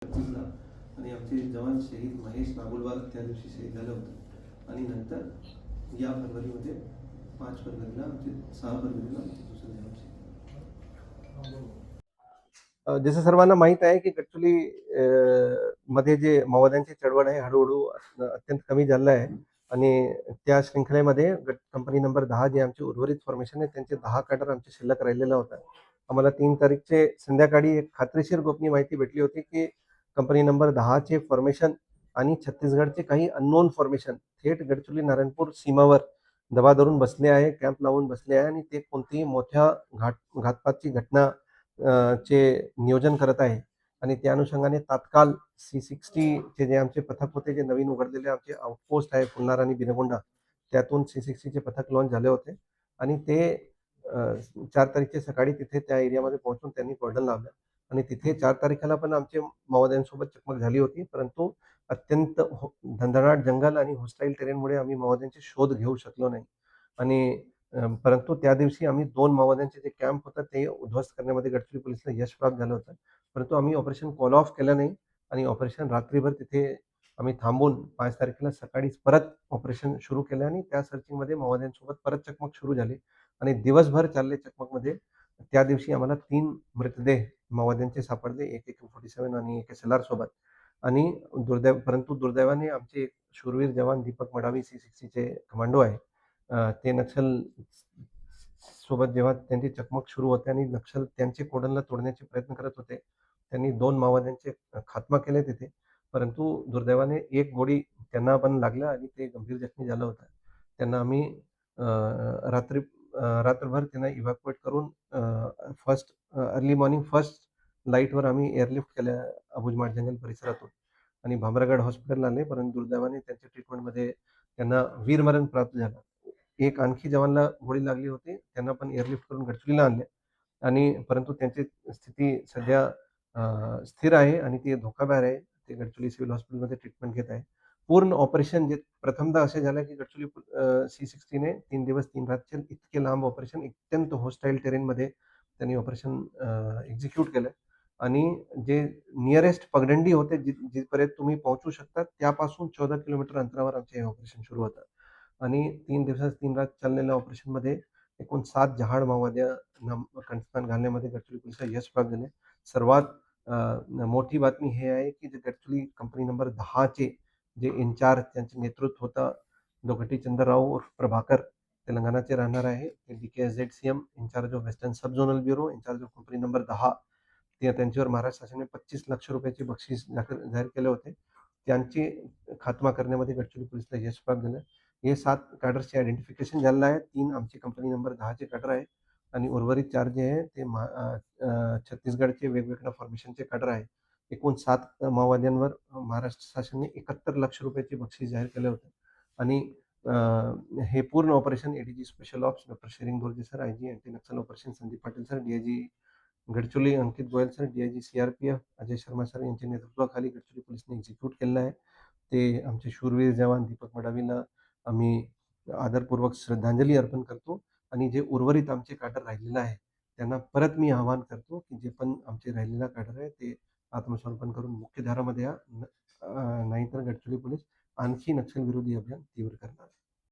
35ला आणि आमचे जवान शहीद महेश नागुलवार त्या दिवशी शहीद झालं होतं. आणि नंतर या फरवरीमध्ये 5 फरवरीला आमचे 6 फरवरीला आमचे दुसरे जवान शहीद. जसं सर्वांना माहीत आहे की ॲक्च्युली मध्ये जे माओवाद्यांची चळवळ आहे हळूहळू अत्यंत कमी झालं आहे आणि त्या शृंखलेमध्ये कंपनी नंबर 10 जे आमचे उर्वरित फॉर्मेशन आहे त्यांचे 10 कॅडर आमचे शिल्लक राहिलेला होता. आम्हाला 3 तारीखचे संध्याकाळी एक खात्रीशीर गोपनीय माहिती भेटली होती की कंपनी नंबर 10चे फॉर्मेशन आणि छत्तीसगडचे काही अननोन फॉर्मेशन थेट गडचिरोली नारायणपूर सीमावर दबा धरून बसले आहे, कॅम्प लावून बसले आहे आणि ते कोणतीही मोठ्या घातपातची घटना चे नियोजन करत आहे. आणि त्या अनुषंगाने तात्काळ C60चे जे आमचे पथक होते, जे नवीन उघडलेले आमचे आउटपोस्ट आहे फुलनार आणि बिनगोंडा, त्यातून C60चे पथक लॉन्च झाले होते आणि ते 4 तारीखचे सकाळी तिथे त्या एरियामध्ये पोहोचून त्यांनी कॉर्डन लावलं आणि तिथे 4 तारखेला पण आमचे माओवाद्यांसोबत चकमक झाली होती, परंतु अत्यंत धंदळाट जंगल आणि होस्टाईल टेरेनमुळे आम्ही माओवाद्यांचे शोध घेऊ शकलो नाही. आणि परंतु त्या दिवशी आम्ही 2 माओवाद्यांचे जे कॅम्प होता ते उद्ध्वस्त करण्यामध्ये गडचिरोली पोलिसला यश प्राप्त झालं होतं. परंतु आम्ही ऑपरेशन कॉल ऑफ केलं नाही आणि ऑपरेशन रात्रीभर तिथे आम्ही थांबून 5 तारखेला सकाळीच परत ऑपरेशन सुरू केलं आणि त्या सर्चिंगमध्ये माओवाद्यांसोबत परत चकमक सुरू झाली आणि दिवसभर चालले चकमकमध्ये. त्या दिवशी आम्हाला 3 मृतदेह माओवाद्यांचे सापडले, एक AK-47 आणि एक SLR सोबत. आणि परंतु दुर्दैवाने आमचे शूरवीर जवान दीपक मडावी C60चे कमांडो आहे, ते नक्षल सोबत जेव्हा त्यांची चकमक सुरू होते आणि नक्षल त्यांचे कोडनला तोडण्याचे प्रयत्न करत होते, त्यांनी 2 माओवाद्यांचे खात्मा केले तिथे. परंतु दुर्दैवाने एक गोळी त्यांना पण लागला आणि ते गंभीर जखमी झालं होतं. त्यांना आम्ही रात्रभर त्यांना इव्हॅक्युएट करून अर्ली मॉर्निंग फर्स्ट लाईटवर आम्ही एअरलिफ्ट केलं अबुजमाड जंगल परिसरातून आणि भामरागड हॉस्पिटलला आले, परंतु दुर्दैवाने त्यांच्या ट्रीटमेंटमध्ये त्यांना वीरमरण प्राप्त झालं. एक आणखी जवानला गोळी लागली होती, त्यांना पण एअरलिफ्ट करून गडचिरोलीला आणले आणि परंतु त्यांची स्थिती सध्या स्थिर आहे आणि ते धोकाबाहेर आहे. ते गडचिरोली सिव्हिल हॉस्पिटलमध्ये ट्रीटमेंट घेत आहे. पूर्ण ऑपरेशन जे प्रथमतः असे झालं की गडचिरोली C60ने 3 दिवस 3 रातचे इतके लांब ऑपरेशन अत्यंत होस्टाईल टेरेनमध्ये त्यांनी ऑपरेशन एक्झिक्यूट केलं आणि जे नियरेस्ट पगडंडी होते जिथपर्यंत तुम्ही पोहोचू शकता त्यापासून 14 किलोमीटर अंतरावर आमचे हे ऑपरेशन सुरू होतं आणि 3 दिवस 3 रात चाललेल्या ऑपरेशनमध्ये एकूण 7 जहाड माओवाद्यांना कंठस्नान घालण्यामध्ये गडचिरोली पोलिसांना यश प्राप्त झाले. सर्वात मोठी बातमी हे आहे की जे गडचिरोली कंपनी नंबर 10चे जे इन्चार्ज त्यांचे नेतृत्व होता दोघटी चंद्रराव उर्फ प्रभाकर, तेलंगणाचे राहणार आहे. ते DKSZCM incharge of western sub zonal bureau, incharge of company number 10, ते त्यांच्यावर महाराष्ट्र शासनाने 25 लाख रुपयाचे बक्षीस जाहीर केले होते. त्यांची खात्मा करण्यामध्ये गडचिरोली पोलिसला यश प्राप्त झालं. हे 7 कॅडर्सचे आयडेंटिफिकेशन झालेलं आहे. 3 आमची कंपनी नंबर 10चे कॅडर आहे आणि उर्वरित 4 जे आहे ते छत्तीसगडचे वेगवेगळ्या फॉर्मेशनचे कॅडर आहे. एकूण 7 माओवाद्यांवर महाराष्ट्र शासनाने 71 लाख रुपयाचे बक्षीस जाहीर केले होते आणि हे पूर्ण operation ADG special ops doctor Shering Borje sir, IG anti Naxal operation Sandeep Patil sir, DIG Gadchiroli Ankit Goyal sir, DIG CRPF Ajay Sharma sir यांच्या नेतृत्वाखाली गडचिरोली पोलिसने एक्झिक्यूट केलेलं आहे. ते आमचे शूरवीर जवान दीपक मडावीला आम्ही आदरपूर्वक श्रद्धांजली अर्पण करतो आणि जे उर्वरित आमचे कॅडर राहिलेलं आहे त्यांना परत मी आवाहन करतो की जे पण आमचे राहिलेला कॅडर आहे ते आत्मसमर्पण करून मुख्य धारामध्ये या, नाहीतर गडचिरोली पोलीस आणखी नक्षल विरोधी अभियान तीव्र करणार.